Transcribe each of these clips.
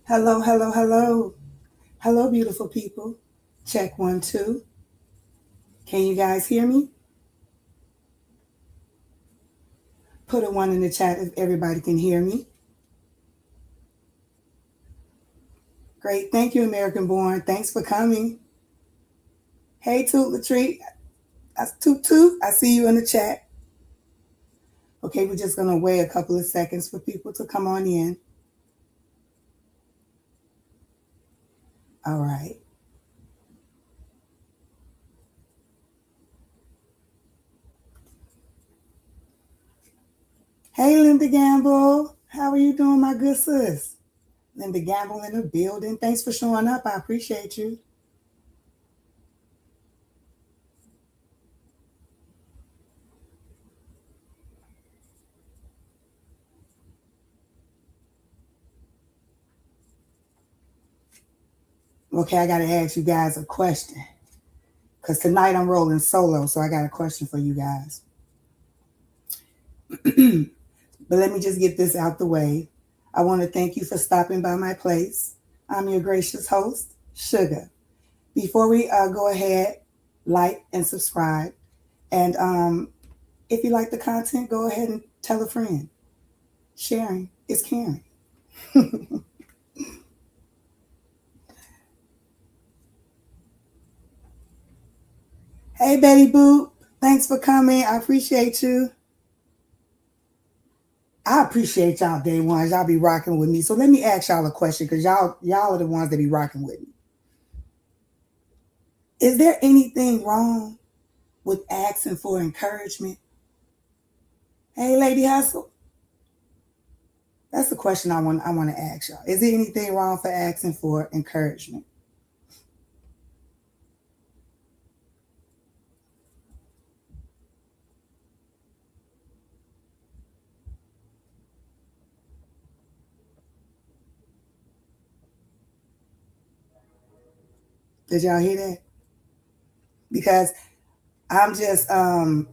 Hello, hello, hello. Hello, beautiful people. Check 1, 2. Can you guys hear me? Put a 1 in the chat if everybody can hear me. Great. Thank you, American Born. Thanks for coming. Hey, Toot Latree. Toot Toot. I see you in the chat. Okay, we're just going to wait a couple of seconds for people to come on in. All right. Hey, Linda Gamble. How are you doing, my good sis? Linda Gamble in the building. Thanks for showing up. I appreciate you. Okay, I got to ask you guys a question. Because tonight I'm rolling solo, so I got a question for you guys. But let me just get this out the way. I want to thank you for stopping by my place. I'm your gracious host, Sugar. Before we go ahead, like and subscribe. And if you like the content, go ahead and tell a friend. Sharing is caring. Hey, Betty Boop. Thanks for coming. I appreciate you. I appreciate y'all day ones. Y'all be rocking with me. So let me ask y'all a question because y'all are the ones that be rocking with me. Is there anything wrong with asking for encouragement? Hey, Lady Hustle. That's the question I want to ask y'all. Is there anything wrong for asking for encouragement? Did y'all hear that? Because I'm just I'm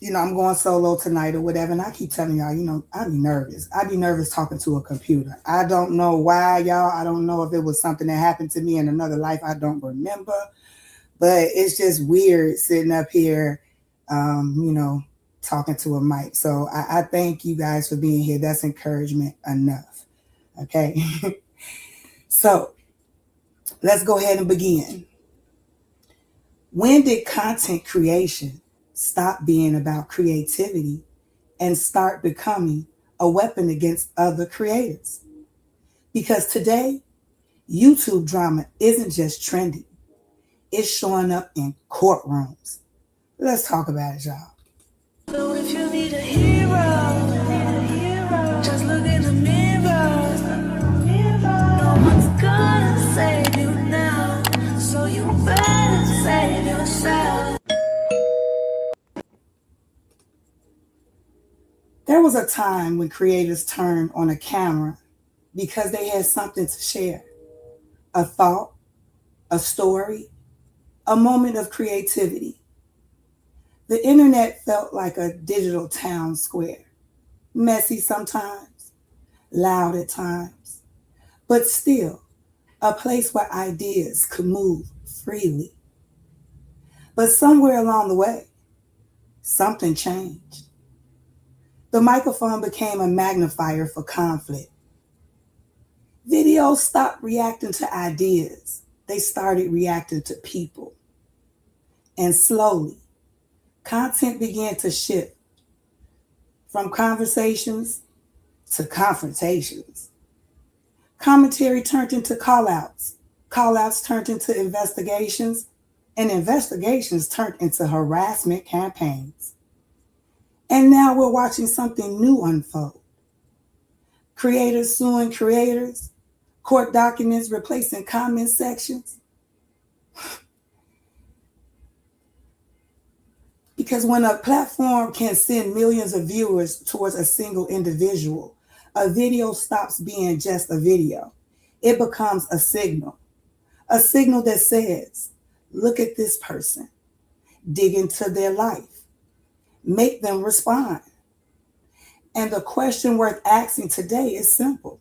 going solo tonight or whatever, and I keep telling y'all, I be nervous. I be nervous talking to a computer. I don't know why, y'all. I don't know if it was something that happened to me in another life. I don't remember, but it's just weird sitting up here, talking to a mic. So I thank you guys for being here. That's encouragement enough. Okay. So let's go ahead and begin. When did content creation stop being about creativity and start becoming a weapon against other creators? Because today, YouTube drama isn't just trending, it's showing up in courtrooms. Let's talk about it, y'all. So if you need a hero, just look in the mirror. No one's gonna save you now, so you better save yourself. There was a time when creators turned on a camera because they had something to share, a thought, a story, a moment of creativity. The internet felt like a digital town square, messy sometimes, loud at times, but still a place where ideas could move freely. But somewhere along the way, something changed. The microphone became a magnifier for conflict. Videos stopped reacting to ideas. They started reacting to people. And slowly, content began to shift from conversations to confrontations. Commentary turned into callouts. Callouts turned into investigations. And investigations turned into harassment campaigns. And now we're watching something new unfold. Creators suing creators, court documents replacing comment sections. Because when a platform can send millions of viewers towards a single individual, a video stops being just a video. It becomes a signal that says, look at this person, dig into their life, make them respond. And the question worth asking today is simple.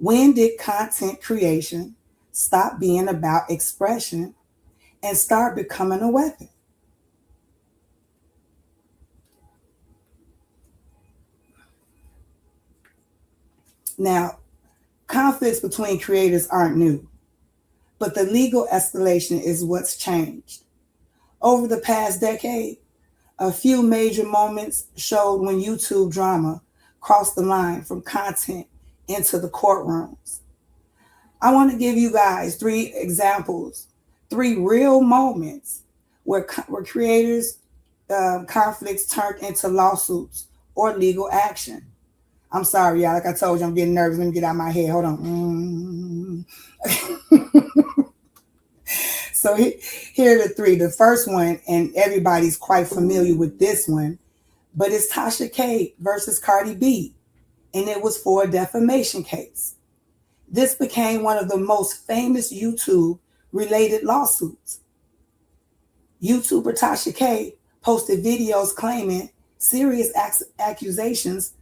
When did content creation stop being about expression and start becoming a weapon? Now, conflicts between creators aren't new, but the legal escalation is what's changed. Over the past decade, a few major moments showed when YouTube drama crossed the line from content into the courtrooms. I want to give you guys three examples, three real moments where creators' conflicts turned into lawsuits or legal action. I'm sorry, y'all. Like I told you, I'm getting nervous. Let me get out my head. Hold on. So here are the three. The first one, and everybody's quite familiar with this one, but it's Tasha K versus Cardi B, and it was for a defamation case. This became one of the most famous YouTube related lawsuits. YouTuber Tasha K posted videos claiming serious accusations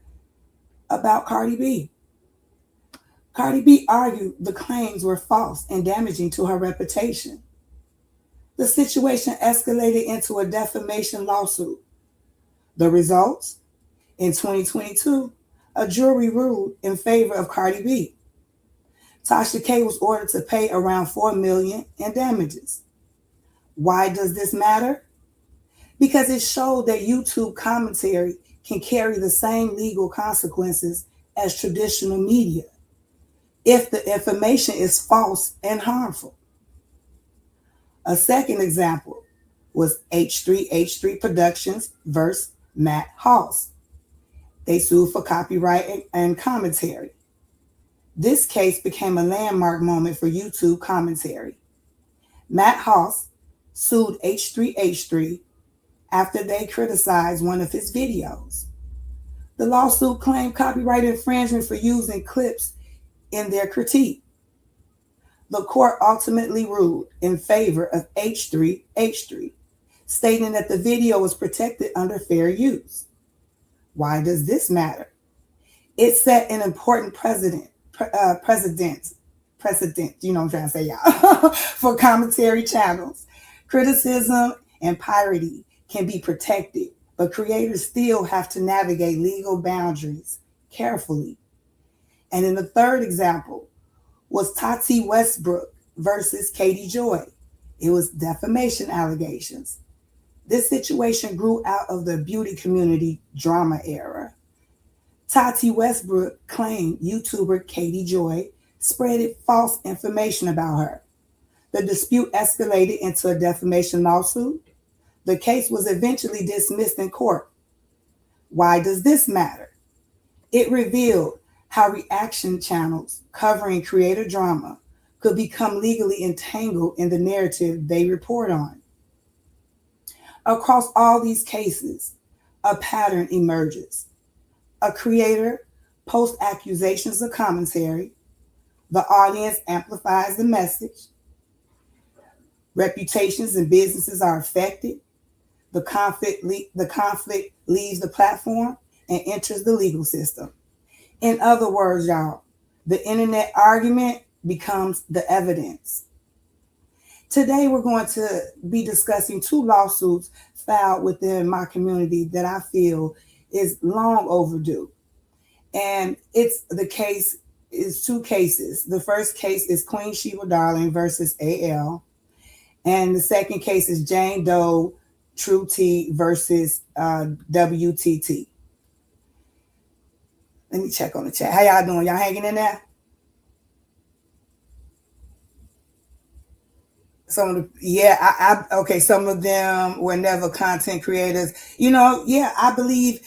about Cardi B. Cardi B argued the claims were false and damaging to her reputation. The situation escalated into a defamation lawsuit. The results? In 2022, a jury ruled in favor of Cardi B. Tasha K was ordered to pay around $4 million in damages. Why does this matter? Because it showed that YouTube commentary can carry the same legal consequences as traditional media if the information is false and harmful. A second example was H3 Productions versus Matt Hoss. They sued for copyright and commentary. This case became a landmark moment for YouTube commentary. Matt Hoss sued H3 after they criticized one of his videos. The lawsuit claimed copyright infringement for using clips in their critique. The court ultimately ruled in favor of H3, stating that the video was protected under fair use. Why does this matter? It set an important precedent, you know what I'm trying to say, y'all, for commentary channels. Criticism and parody can be protected, but creators still have to navigate legal boundaries carefully. And in the third example was Tati Westbrook versus Katie Joy. It was defamation allegations. This situation grew out of the beauty community drama era. Tati Westbrook claimed YouTuber Katie Joy spread false information about her. The dispute escalated into a defamation lawsuit. The case was eventually dismissed in court. Why does this matter? It revealed how reaction channels covering creator drama could become legally entangled in the narrative they report on. Across all these cases, a pattern emerges. A creator posts accusations of commentary. The audience amplifies the message. Reputations and businesses are affected. The conflict leaves the platform and enters the legal system. In other words, y'all, the internet argument becomes the evidence. Today, we're going to be discussing two lawsuits filed within my community that I feel is long overdue. And it's two cases. The first case is Queen Sheba Darling versus AL. And the second case is Jane Doe True T versus WTT. Let me check on the chat. How y'all doing? Y'all hanging in there? Some of them were never content creators. I believe,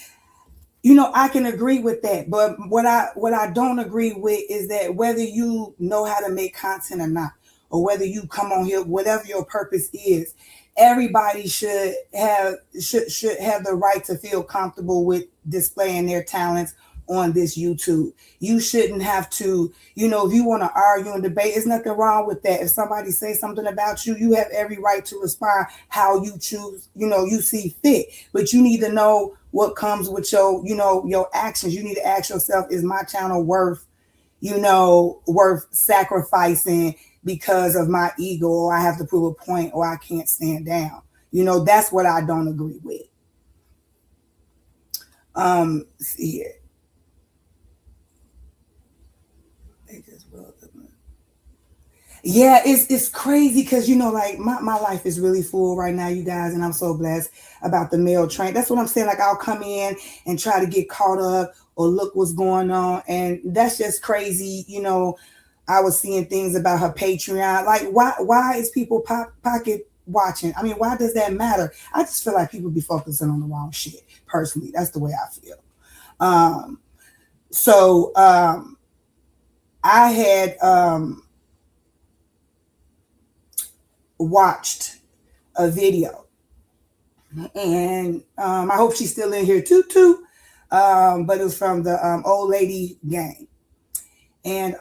I can agree with that. But what I don't agree with is that whether you know how to make content or not, or whether you come on here, whatever your purpose is, everybody should have the right to feel comfortable with displaying their talents on this YouTube. You shouldn't have to, if you want to argue and debate, there's nothing wrong with that. If somebody says something about you, you have every right to respond how you choose, you see fit. But you need to know what comes with your actions. You need to ask yourself, is my channel worth, worth sacrificing because of my ego, or I have to prove a point, or I can't stand down. That's what I don't agree with. See here. Yeah, it's crazy because like my life is really full right now, you guys, and I'm so blessed about the male train. That's what I'm saying. Like I'll come in and try to get caught up or look what's going on, and that's just crazy. I was seeing things about her Patreon. Like why is people pocket watching? I mean, why does that matter? I just feel like people be focusing on the wrong shit. Personally, that's the way I feel. So I had watched a video, and I hope she's still in here too. But it was from the old lady gang, and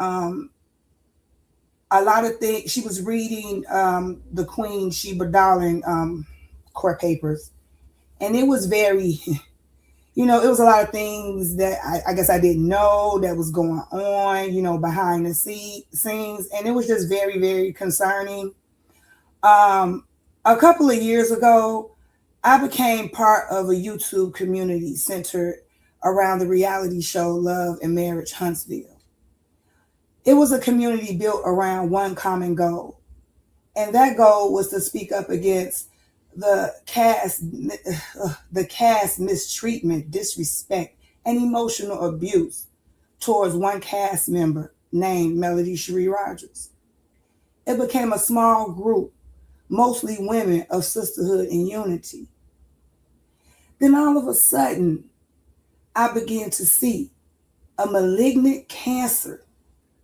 a lot of things she was reading the Queen Sheba Darling court papers, and it was very it was a lot of things that I guess I didn't know that was going on behind the scenes, and it was just very, very concerning. A couple of years ago, I became part of a YouTube community centered around the reality show Love and Marriage Huntsville. It was a community built around one common goal, and that goal was to speak up against the cast mistreatment, disrespect, and emotional abuse towards one cast member named Melody Cherie Rogers. It became a small group, mostly women, of sisterhood and unity. Then all of a sudden, I began to see a malignant cancer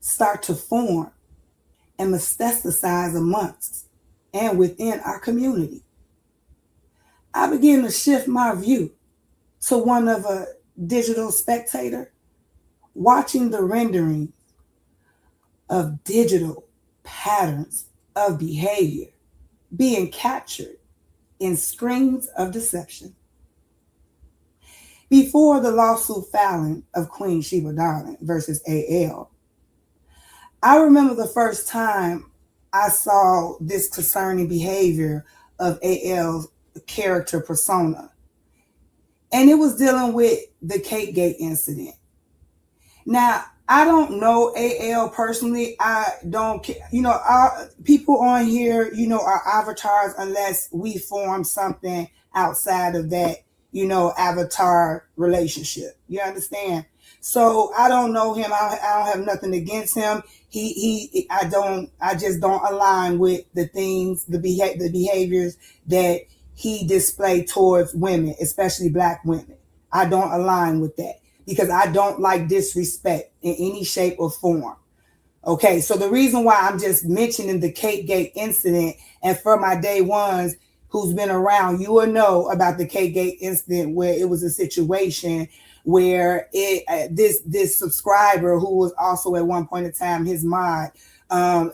start to form and metastasize amongst and within our community. I began to shift my view to one of a digital spectator, watching the rendering of digital patterns of behavior being captured in screens of deception. Before the lawsuit filing of Queen Sheba Darling versus AL, I remember the first time I saw this concerning behavior of AL's character persona, and it was dealing with the Cakegate incident. Now, I don't know AL personally. I don't, people on here, are avatars unless we form something outside of that, avatar relationship. You understand? So I don't know him. I don't have nothing against him. I just don't align with the things, the behaviors that he displayed towards women, especially Black women. I don't align with that, because I don't like disrespect in any shape or form. Okay, so the reason why I'm just mentioning the Cakegate incident, and for my day ones who's been around, you will know about the Cakegate incident, where it was a situation where this subscriber, who was also at one point in time his mod,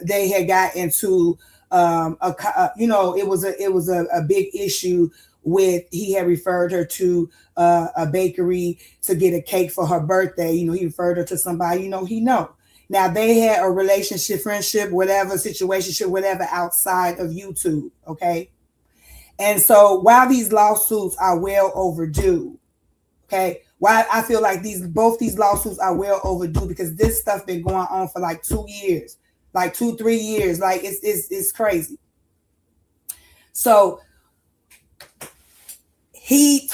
they had got into it was a big issue with, he had referred her to a bakery to get a cake for her birthday. He referred her to somebody, he know. Now they had a relationship, friendship, whatever, situationship, whatever, outside of YouTube. Okay. And so while these lawsuits are well overdue, okay, why I feel like both these lawsuits are well overdue, because this stuff been going on for like 2 years, like 2-3 years. Like it's crazy. So he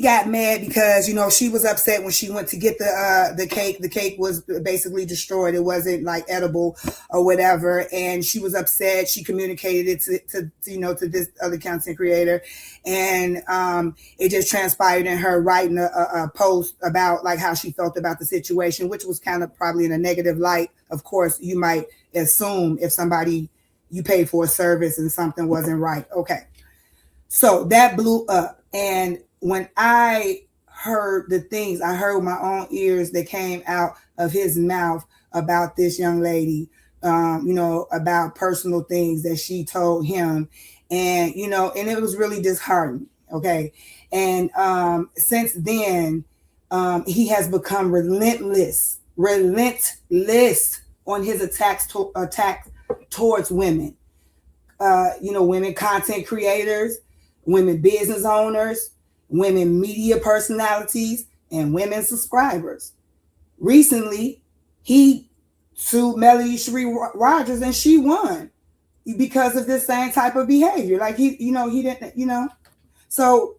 got mad because, she was upset when she went to get the cake. The cake was basically destroyed. It wasn't like edible or whatever. And she was upset. She communicated it to this other content creator. And it just transpired in her writing a post about like how she felt about the situation, which was kind of probably in a negative light. Of course, you might assume if somebody, you paid for a service and something wasn't right. Okay. So that blew up. And when I heard the things, I heard with my own ears that came out of his mouth about this young lady, about personal things that she told him. And, and it was really disheartening. Okay. And since then, he has become relentless relentless on his attack towards women. Women content creators, women business owners, women media personalities, and women subscribers. Recently, he sued Melody Cherie Rogers and she won because of this same type of behavior. Like he didn't. So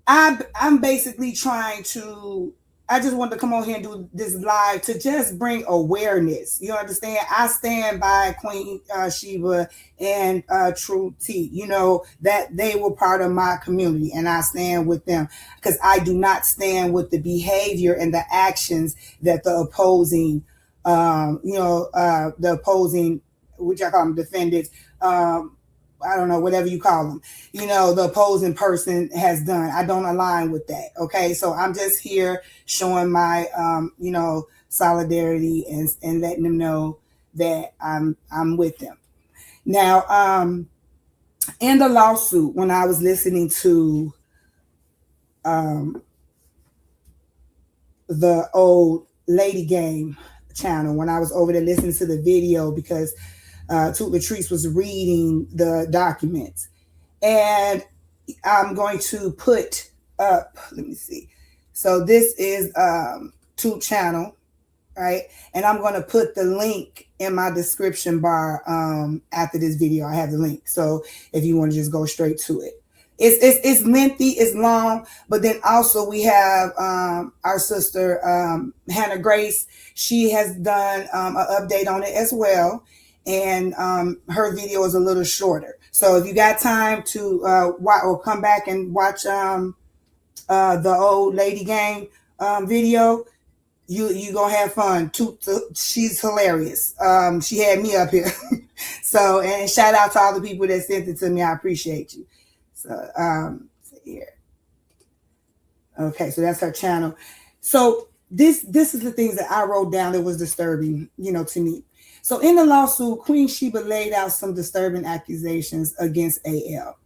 I'm basically trying to. I just wanted to come on here and do this live to just bring awareness. You understand? I stand by Queen Sheba and True T. That they were part of my community, and I stand with them because I do not stand with the behavior and the actions that the opposing, which I call them defendants. I don't know, whatever you call them, the opposing person has done. I don't align with that. Okay. So I'm just here showing my, solidarity and letting them know that I'm with them. Now, in the lawsuit, when I was listening to, the old Lady Game channel, when I was over there listening to the video, because Toot Latrice was reading the documents, and I'm going to put up, let me see. So this is Toot channel, right? And I'm going to put the link in my description bar after this video. I have the link. So if you want to just go straight to it. It's lengthy, it's long, but then also we have our sister Hannah Grace. She has done an update on it as well. And her video is a little shorter. So if you got time to watch or come back and watch the old Lady Gang video, you gonna have fun. She's hilarious. She had me up here. So, and shout out to all the people that sent it to me. I appreciate you. So here. Okay, so that's her channel. So this is the things that I wrote down that was disturbing, to me. So in the lawsuit, Queen Sheba laid out some disturbing accusations against AL.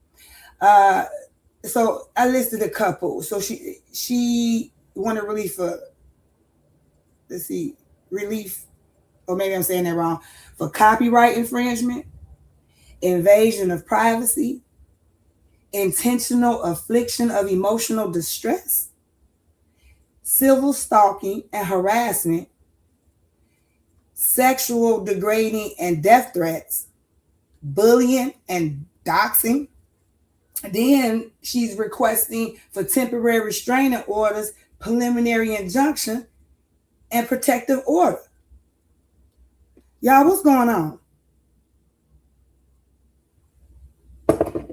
So I listed a couple. So she wanted relief for, relief, or maybe I'm saying that wrong, for copyright infringement, invasion of privacy, intentional affliction of emotional distress, civil stalking and harassment, sexual degrading and death threats, bullying and doxing. Then she's requesting for temporary restraining orders, preliminary injunction, and protective order. Y'all, what's going on?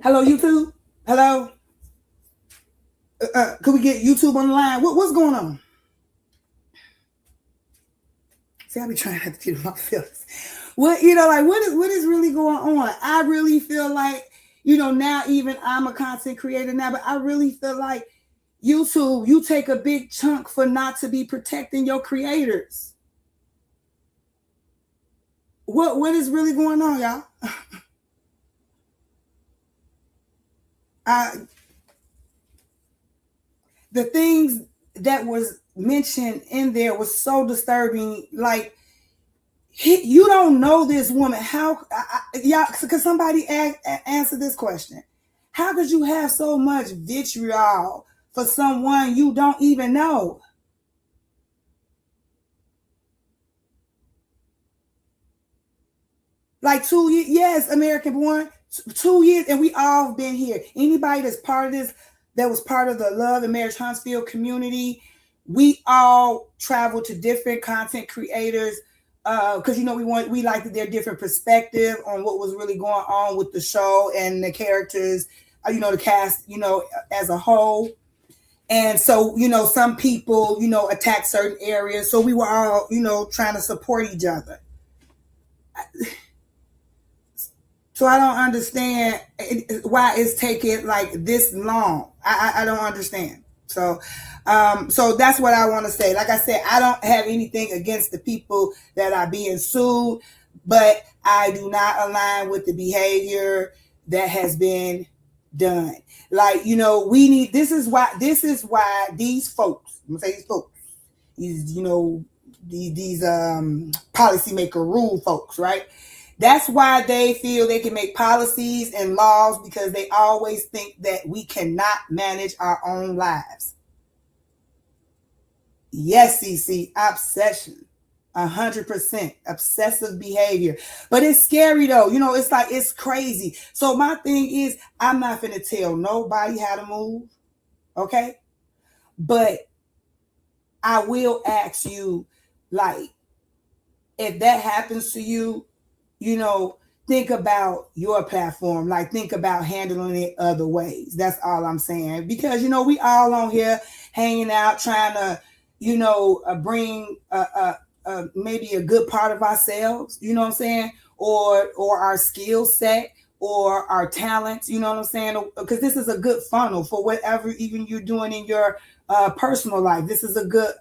Hello, YouTube? Hello? Could we get YouTube on the line? What's going on? See, I be trying not to get my feelings. What is really going on? I really feel like, now even I'm a content creator now, but I really feel like YouTube, you take a big chunk for not to be protecting your creators. What is really going on, y'all? The things that was mentioned in there was so disturbing. Like, you don't know this woman. How, y'all? Could somebody answer this question? How could you have so much vitriol for someone you don't even know? Like 2 years, yes, American born, 2 years, and we all been here. Anybody that's part of this, that was part of the Love and Marriage Huntsville community, we all travel to different content creators because we like their different perspective on what was really going on with the show and the characters, the cast, as a whole. And so, some people, attack certain areas. So we were all, trying to support each other. So I don't understand why it's taking like this long. I don't understand. So that's what I want to say. Like I said, I don't have anything against the people that are being sued, but I do not align with the behavior that has been done. Like, this is why these folks, I'm gonna say these folks, these, these policymaker rule folks, right? That's why they feel they can make policies and laws, because they always think that we cannot manage our own lives. Yes, CC, obsession. 100% obsessive behavior. But it's scary though. It's like, it's crazy. So my thing is, I'm not going to tell nobody how to move. Okay. But I will ask you, like, if that happens to you, think about your platform. Like, think about handling it other ways. That's all I'm saying. Because, we all on here hanging out, trying to, bring maybe a good part of ourselves, you know what I'm saying? Or our skill set or our talents, you know what I'm saying? Because this is a good funnel for whatever even you're doing in your personal life. This is a good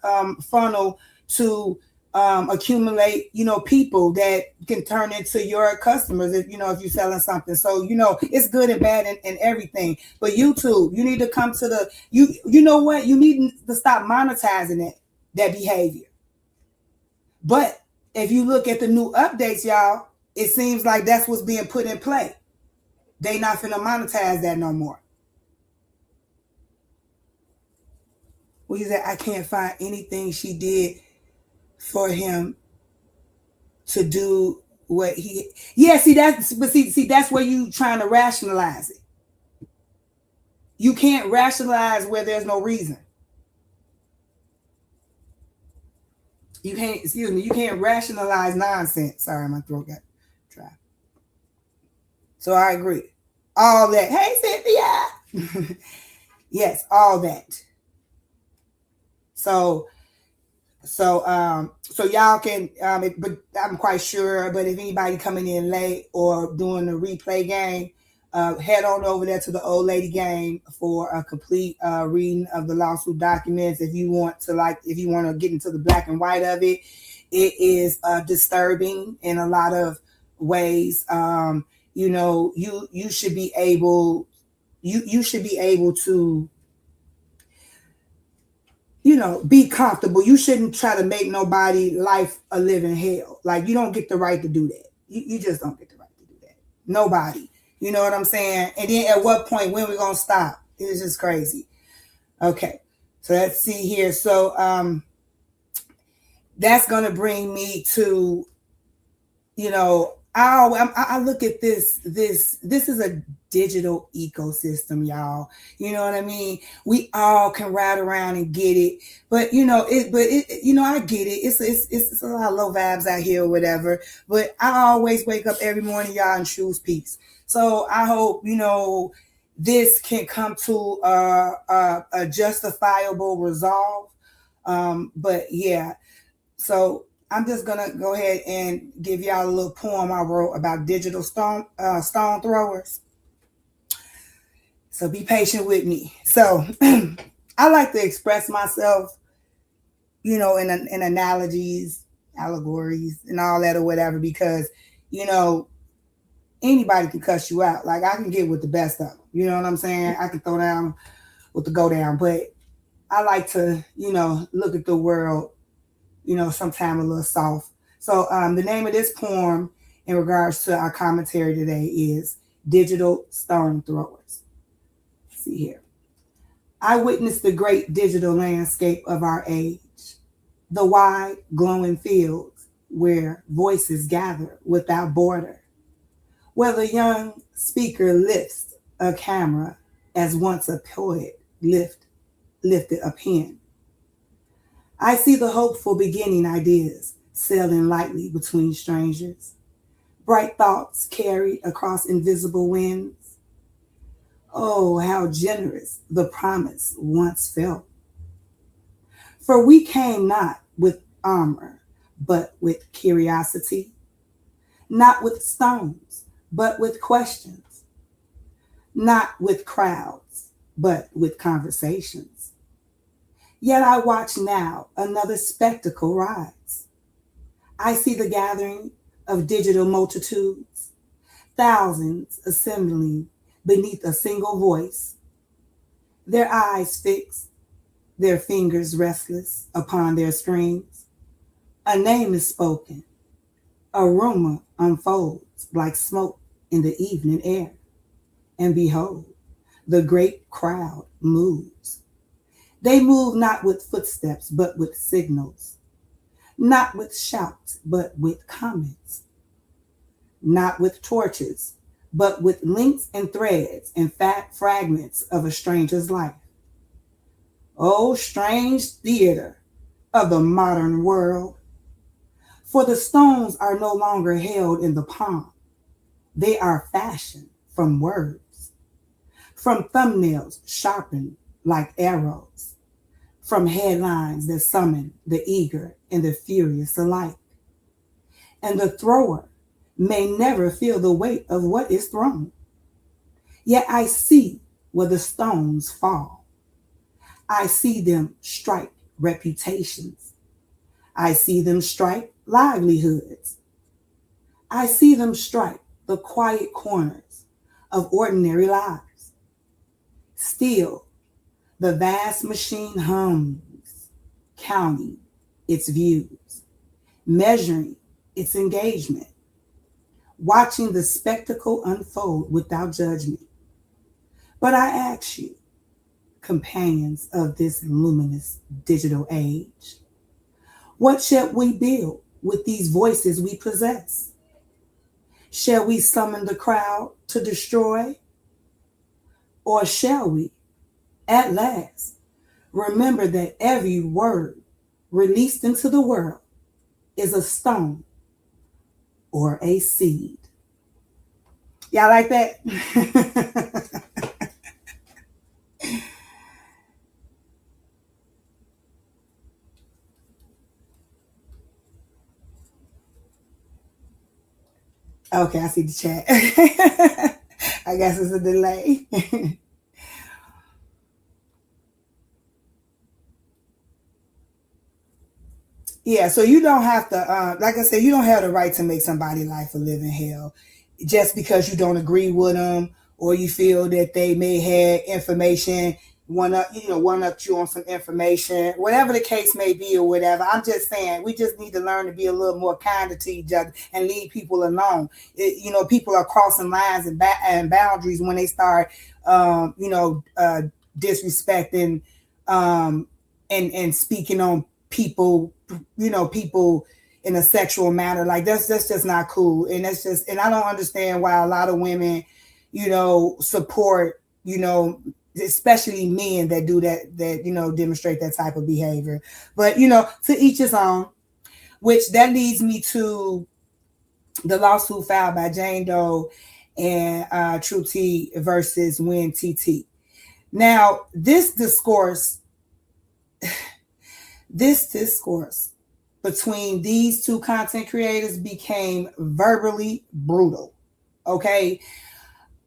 funnel to accumulate, people that can turn into your customers if you're selling something. So, it's good and bad and everything. But YouTube, you need to come to you know what? You need to stop monetizing that behavior. But if you look at the new updates, y'all, it seems like that's what's being put in play. They not finna monetize that no more. Well, you said, I can't find anything she did for him to do what he. Yeah, see that's where you trying to rationalize it. You can't rationalize where there's no reason. You can't rationalize nonsense. Sorry, my throat got dry. So I agree. All that. Hey, Cynthia. Yes, all that. So y'all can, but I'm quite sure. But if anybody coming in late or doing the replay game, head on over there to the old lady game for a complete reading of the lawsuit documents. If you want to get into the black and white of it, it is disturbing in a lot of ways. You should be able, you should be able to, be comfortable. You shouldn't try to make nobody life a living hell. Like, you don't get the right to do that. You just don't get the right to do that. Nobody. You know what I'm saying? And then at what point, when we going to stop? It's just crazy. Okay. So let's see here. So that's going to bring me to, I look at this is a digital ecosystem, y'all. You know what I mean? We all can ride around and get it, but I get it. It's a lot of low vibes out here or whatever. But I always wake up every morning, y'all, and choose peace. So I hope this can come to a justifiable resolve. But yeah, so I'm just gonna go ahead and give y'all a little poem I wrote about digital stone throwers. So be patient with me. So I like to express myself, in analogies, allegories, and all that or whatever, because anybody can cuss you out. Like, I can get with the best of them. You know what I'm saying? I can throw down with the go down, but I like to, look at the world, sometime a little soft. So the name of this poem in regards to our commentary today is Digital Stone Throwers. Let's see here. I witnessed the great digital landscape of our age, the wide, glowing fields where voices gather without border, where the young speaker lifts a camera as once a poet lifted a pen. I see the hopeful beginning ideas sailing lightly between strangers, bright thoughts carried across invisible winds. Oh, how generous the promise once felt. For we came not with armor, but with curiosity, not with stones, but with questions, not with crowds, but with conversations. Yet I watch now another spectacle rise. I see the gathering of digital multitudes, thousands assembling beneath a single voice, their eyes fixed, their fingers restless upon their screens. A name is spoken. A rumor unfolds like smoke in the evening air. And behold, the great crowd moves. They move not with footsteps, but with signals. Not with shouts, but with comments. Not with torches, but with links and threads and fat fragments of a stranger's life. Oh, strange theater of the modern world. For the stones are no longer held in the palm. They are fashioned from words, from thumbnails sharpened like arrows, from headlines that summon the eager and the furious alike. And the thrower may never feel the weight of what is thrown. Yet I see where the stones fall. I see them strike reputations. I see them strike livelihoods. I see them strike the quiet corners of ordinary lives. Still, the vast machine hums, counting its views, measuring its engagement, watching the spectacle unfold without judgment. But I ask you, companions of this luminous digital age, what shall we build with these voices we possess? Shall we summon the crowd to destroy? Or shall we, at last, remember that every word released into the world is a stone or a seed? Y'all like that? Okay, I see the chat. I guess it's a delay. Yeah, so you don't have to, like I said, you don't have the right to make somebody's life a living hell just because you don't agree with them or you feel that they may have information, one up you on some information, whatever the case may be or whatever. I'm just saying we just need to learn to be a little more kinder to each other and leave people alone. People are crossing lines and boundaries when they start, disrespecting and speaking on people in a sexual manner. Like that's just not cool. And I don't understand why a lot of women, support, especially men that do that, demonstrate that type of behavior. But, to each his own, which that leads me to the lawsuit filed by Jane Doe and True T versus Win TT. Now, this discourse between these two content creators became verbally brutal. Okay.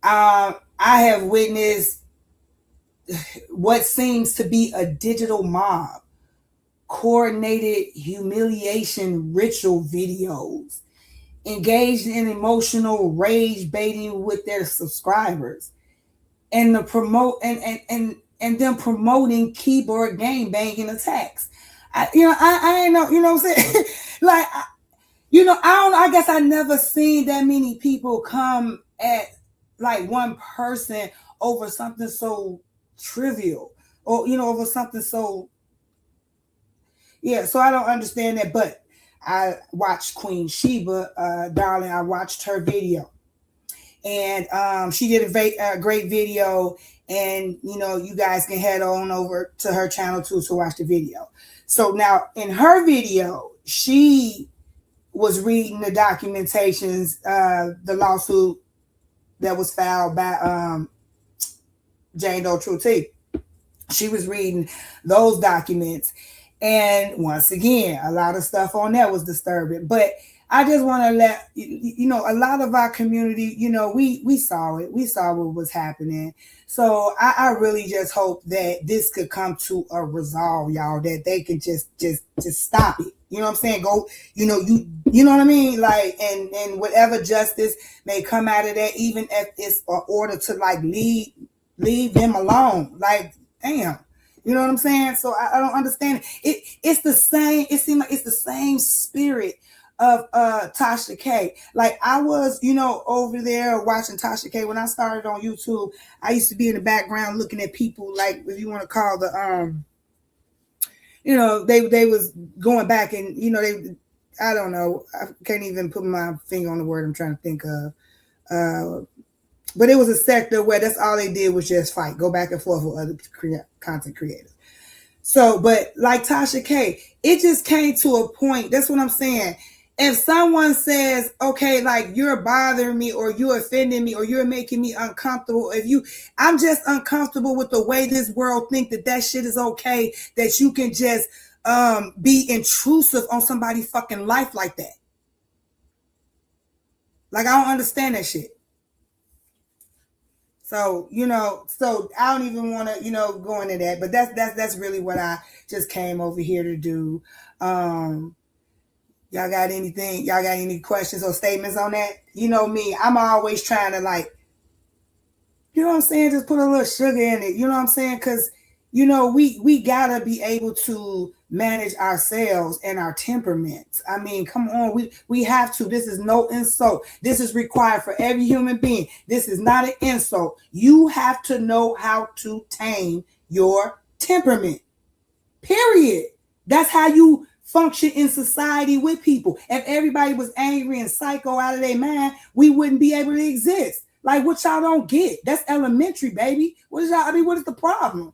I have witnessed what seems to be a digital mob, coordinated humiliation ritual videos, engaged in emotional rage baiting with their subscribers, and and them promoting keyboard game banging attacks. I ain't know, what I'm saying? Like, I don't know. I guess I never seen that many people come at like one person over something so trivial or, over something so, yeah. So I don't understand that, but I watched Queen Sheba, darling. I watched her video and she did a great video. And, you guys can head on over to her channel too to watch the video. So now in her video, she was reading the documentations, the lawsuit that was filed by Jane Doe True T. She was reading those documents. And once again, a lot of stuff on there was disturbing. But I just want to let a lot of our community, we saw it. We saw what was happening. So I really just hope that this could come to a resolve, y'all, that they can just stop it. You know what I'm saying? Go, you know what I mean? Like, and whatever justice may come out of that, even if it's an order to like leave them alone. Like, damn. You know what I'm saying? So I don't understand it. It's the same. It seems like it's the same spirit of Tasha K. Like I was, over there watching Tasha K when I started on YouTube. I used to be in the background looking at people, like, if you want to call the they was going back and they, I don't know, I can't even put my finger on the word I'm trying to think of. But it was a sector where that's all they did was just fight, go back and forth with other content creators. So, but like Tasha K, it just came to a point. That's what I'm saying. If someone says, okay, like you're bothering me or you're offending me or you're making me uncomfortable, I'm just uncomfortable with the way this world think that shit is okay, that you can just be intrusive on somebody's fucking life like that. Like, I don't understand that shit. So, so I don't even want to, go into that, but that's really what I just came over here to do. Y'all got anything? Y'all got any questions or statements on that? You know me, I'm always trying to, like, you know what I'm saying? Just put a little sugar in it. You know what I'm saying? Because, we gotta be able to manage ourselves and our temperaments. I mean, come on, we have to. This is no insult. This is required for every human being. This is not an insult. You have to know how to tame your temperament. Period. That's how you function in society with people. If everybody was angry and psycho out of their mind, we wouldn't be able to exist. Like, what y'all don't get? That's elementary, baby. What is the problem?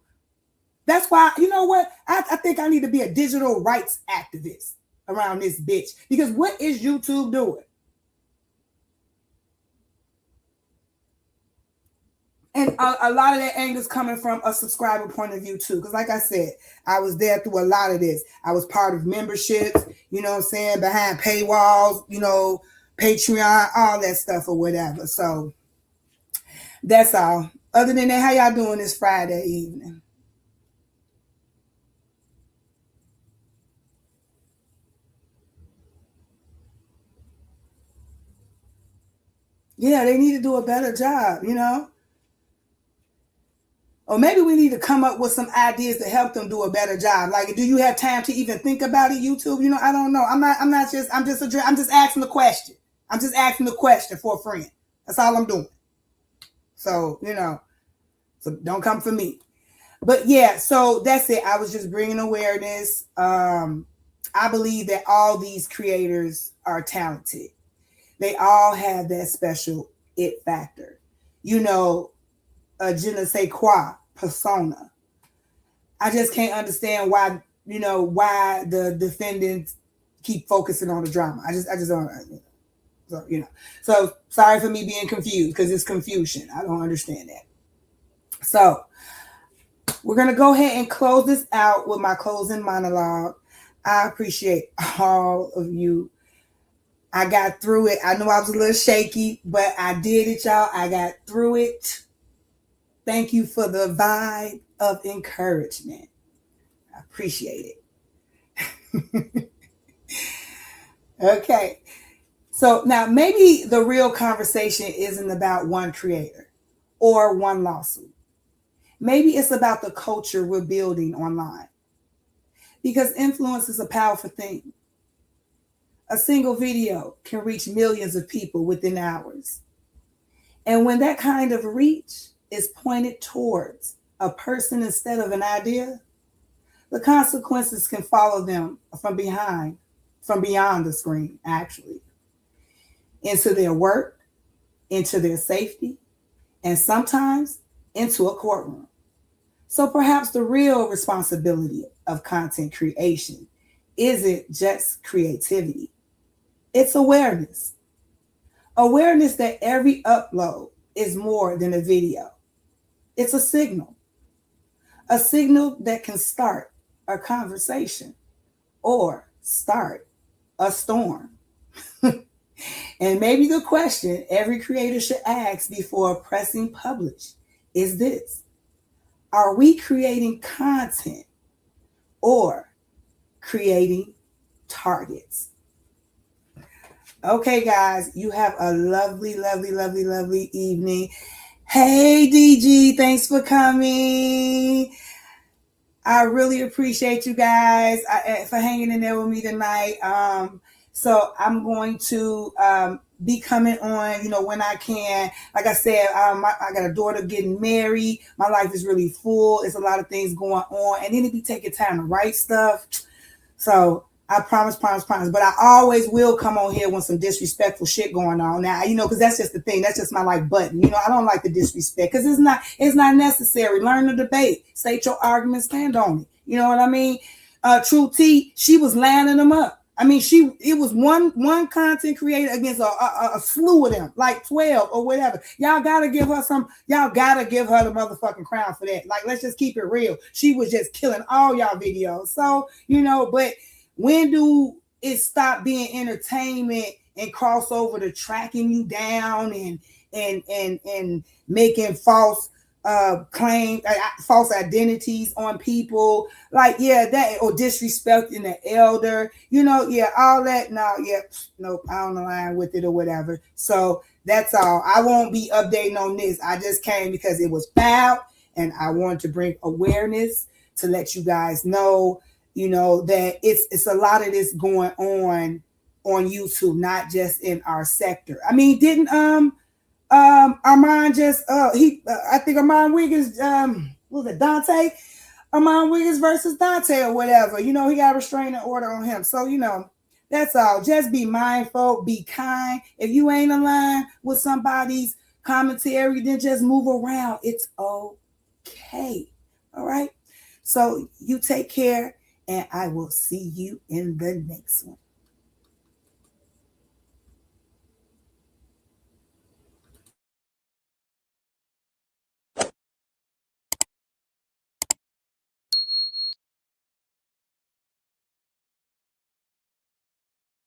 That's why, you know what? I think I need to be a digital rights activist around this bitch. Because what is YouTube doing? And a lot of that anger is coming from a subscriber point of view too. Because like I said, I was there through a lot of this. I was part of memberships, you know what I'm saying, behind paywalls, Patreon, all that stuff or whatever. So that's all. Other than that, how y'all doing this Friday evening? Yeah, they need to do a better job, Or maybe we need to come up with some ideas to help them do a better job. Like, do you have time to even think about it, YouTube? I don't know. I'm just asking the question. I'm just asking the question for a friend. That's all I'm doing. So, so don't come for me. But yeah, so that's it. I was just bringing awareness. I believe that all these creators are talented. They all have that special it factor. Je ne sais quoi persona. I just can't understand why the defendants keep focusing on the drama. I just don't. So So sorry for me being confused, because it's confusion. I don't understand that. So we're gonna go ahead and close this out with my closing monologue. I appreciate all of you. I got through it. I know I was a little shaky, but I did it, y'all. I got through it. Thank you for the vibe of encouragement. I appreciate it. Okay. So now maybe the real conversation isn't about one creator or one lawsuit. Maybe it's about the culture we're building online. Because influence is a powerful thing. A single video can reach millions of people within hours. And when that kind of reach is pointed towards a person instead of an idea, the consequences can follow them from beyond the screen, actually, into their work, into their safety, and sometimes into a courtroom. So perhaps the real responsibility of content creation isn't just creativity. It's awareness. Awareness that every upload is more than a video. It's a signal that can start a conversation or start a storm. And maybe the question every creator should ask before pressing publish is this: are we creating content or creating targets? Okay, guys, you have a lovely, lovely, lovely, lovely evening. Hey, DG, thanks for coming. I really appreciate you guys for hanging in there with me tonight. So I'm going to be coming on, when I can. Like I said, I got a daughter getting married. My life is really full. There's a lot of things going on, and then it be taking time to write stuff. So I promise. But I always will come on here when some disrespectful shit going on. Now, because that's just the thing. That's just my button. I don't like the disrespect because it's not necessary. Learn to debate. State your argument. Stand on it. You know what I mean? True T, she was lining them up. It was one content creator against a slew of them, like 12 or whatever. Y'all gotta give her the motherfucking crown for that. Like, let's just keep it real. She was just killing all y'all videos. So, but when do it stop being entertainment and cross over to tracking you down and making false claim false identities on people, like that, or disrespecting the elder, all that. No, I don't align with it or whatever. So that's all. I won't be updating on this. I just came because it was foul and I wanted to bring awareness to let you guys know, that it's a lot of this going on YouTube, not just in our sector. Didn't Armand just I think Armand Wiggins, what was it, Dante? Armand Wiggins versus Dante or whatever. He got a restraining order on him. So, that's all. Just be mindful, be kind. If you ain't aligned with somebody's commentary, then just move around. It's okay. All right. So you take care, and I will see you in the next one.